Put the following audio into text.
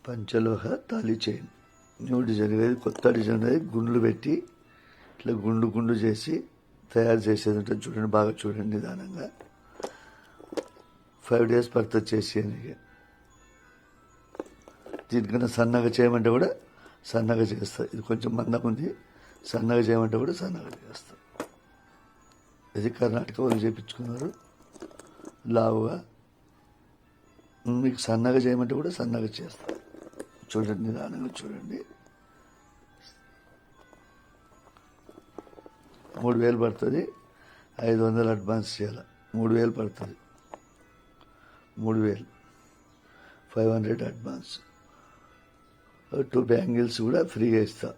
పంచలోహ తాళి chain new design, ఇది కొత్త డిజైన్. అనేది గుండ్లు పెట్టి ఇట్లా గుండు గుండు చేసి తయారు చేసేది ఉంటుంది. చూడండి, బాగా చూడండి నిదానంగా. 5 days పడుతుంది చేసేయడానికి. దీనికన్నా సన్నగా చేయమంటే కూడా సన్నగా చేస్తా. ఇది కొంచెం మందంగా ఉంది, సన్నగా చేయమంటే కూడా సన్నగా చేస్తా. ఇది కర్ణాటక వాళ్ళు చేయించుకున్నారు లావుగా. మీకు సన్నగా చేయమంటే కూడా సన్నగా చేస్తా. చూడండి, నిదానంగా చూడండి. 3000 పడుతుంది. 500 అడ్వాన్స్ చేయాలి. 3000 పడుతుంది. 3000, 500 అడ్వాన్స్. 2 బ్యాంగిల్స్ కూడా ఫ్రీగా ఇస్తా.